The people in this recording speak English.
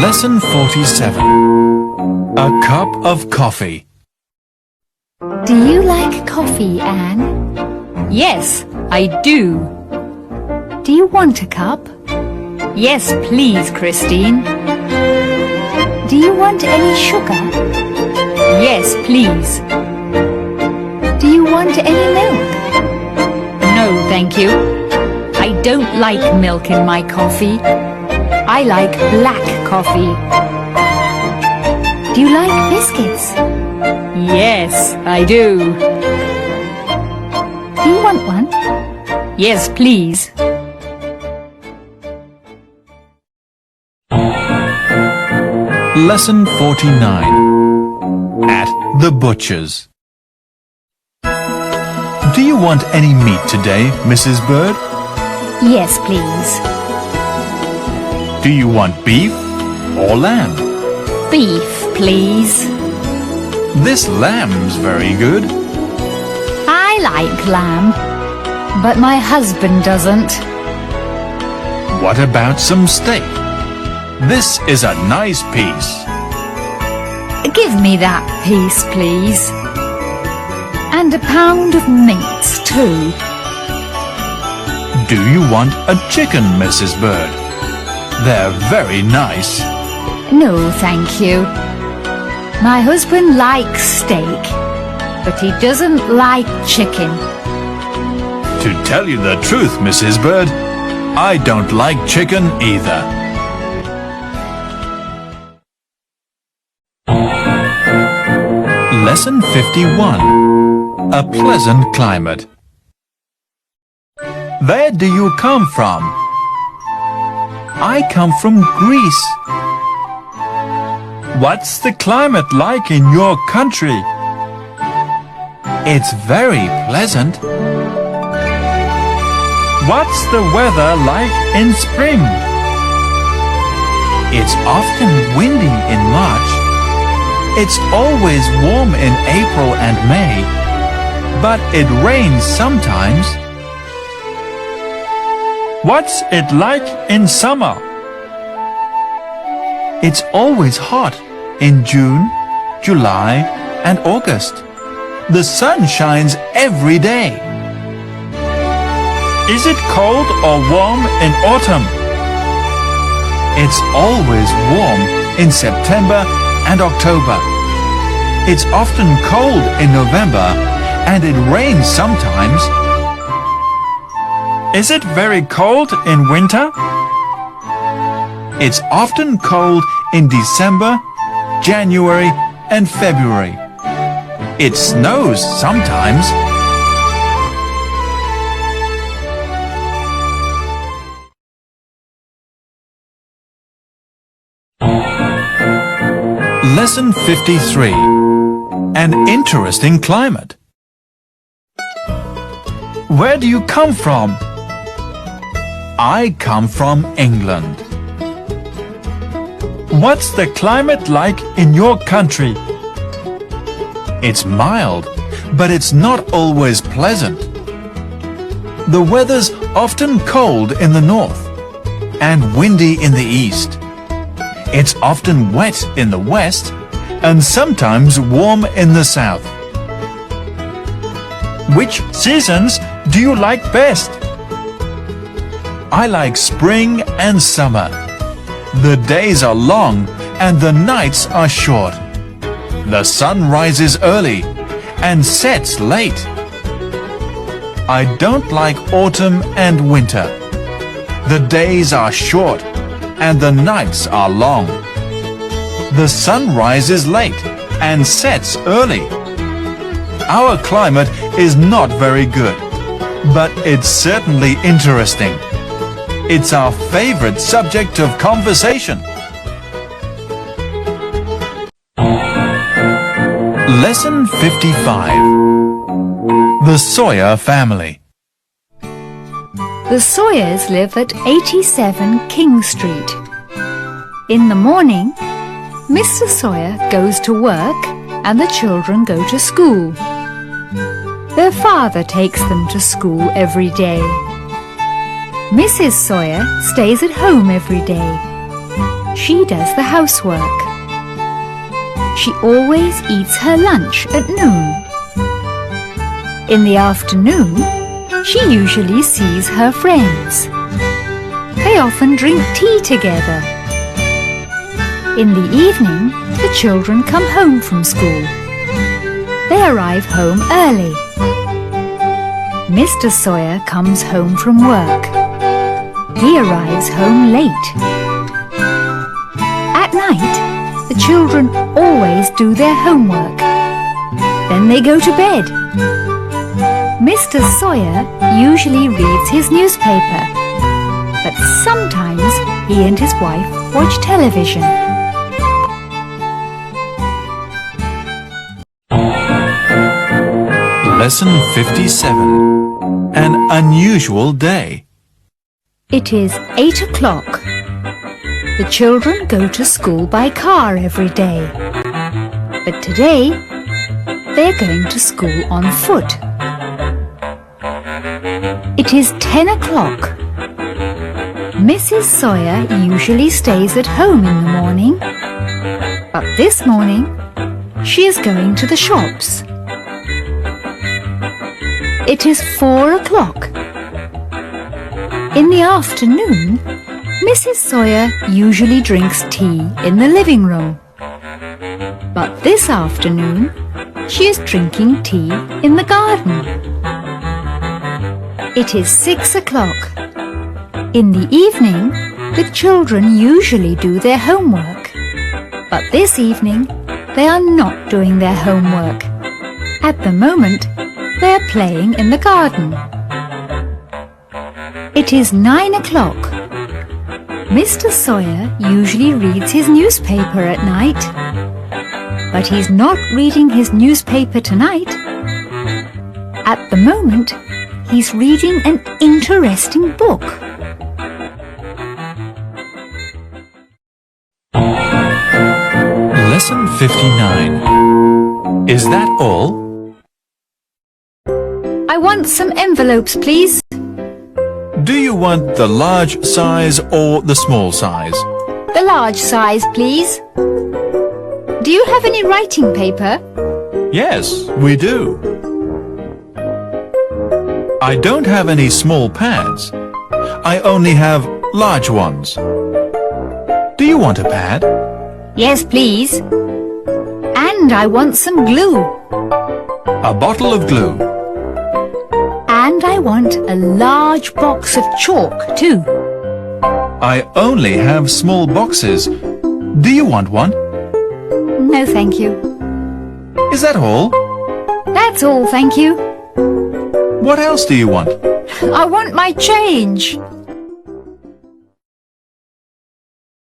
Lesson 47. A cup of coffee. Do you like coffee, Anne? Yes, I do. Do you want a cup? Yes, please, Christine. Do you want any sugar? Yes, please. Do you want any milk? No, thank you. I don't like milk in my coffee. I like black coffee. Do you like biscuits? Yes, I do. Do you want one? Yes, please. Lesson 49. At the butcher's. Do you want any meat today, Mrs. Bird? Yes, please. Do you want beef or lamb? Beef, please. This lamb's very good. I like lamb, but my husband doesn't. What about some steak? This is a nice piece. Give me that piece, please. And a pound of mince, too. Do you want a chicken, Mrs. Bird? They're very nice. No, thank you. My husband likes steak, but he doesn't like chicken. To tell you the truth, Mrs. Bird, I don't like chicken either. Lesson 51. A pleasant climate. Where do you come from? I come from Greece. What's the climate like in your country? It's very pleasant. What's the weather like in spring? It's often windy in March. It's always warm in April and May, but it rains sometimes. What's it like in summer? It's always hot in June, July, and August. The sun shines every day. Is it cold or warm in autumn? It's always warm in September and October. It's often cold in November, and it rains sometimes. Is it very cold in winter? It's often cold in December, January, and February. It snows sometimes. Lesson 53. An interesting climate. Where do you come from? I come from England. What's the climate like in your country? It's mild, but it's not always pleasant. The weather's often cold in the north and windy in the east. It's often wet in the west and sometimes warm in the south. Which seasons do you like best? I like spring and summer. The days are long and the nights are short. The sun rises early and sets late. I don't like autumn and winter. The days are short and the nights are long. The sun rises late and sets early. Our climate is not very good, but it's certainly interesting. It's our favorite subject of conversation. Lesson 55. The Sawyer Family. The Sawyers live at 87 King Street. In the morning, Mr. Sawyer goes to work and the children go to school. Their father takes them to school every day. Mrs. Sawyer stays at home every day. she does the housework. She always eats her lunch at noon. In the afternoon, she usually sees her friends. They often drink tea together. In the evening, the children come home from school. They arrive home early. Mr. Sawyer comes home from work. He arrives home late. At night, the children always do their homework. Then they go to bed. Mr. Sawyer usually reads his newspaper, but sometimes he and his wife watch television. Lesson 57. An unusual day. It is 8 o'clock. The children go to school by car every day. But today, they're going to school on foot. It is 10 o'clock. Mrs. Sawyer usually stays at home in the morning. But this morning, she is going to the shops. It is 4 o'clock. In the afternoon, Mrs. Sawyer usually drinks tea in the living room. But this afternoon, she is drinking tea in the garden. It is 6 o'clock. In the evening, the children usually do their homework. But this evening, they are not doing their homework. At the moment, they are playing in the garden. It is 9 o'clock. Mr. Sawyer usually reads his newspaper at night. But he's not reading his newspaper tonight. At the moment, he's reading an interesting book. Lesson 59. Is that all? I want some envelopes, please. Do you want the large size or the small size? The large size, please. Do you have any writing paper? Yes, we do. I don't have any small pads. I only have large ones. Do you want a pad? Yes, please. And I want some glue. A bottle of glue. And I want a large box of chalk, too. I only have small boxes. Do you want one? No, thank you. Is that all? That's all, thank you. What else do you want? I want my change.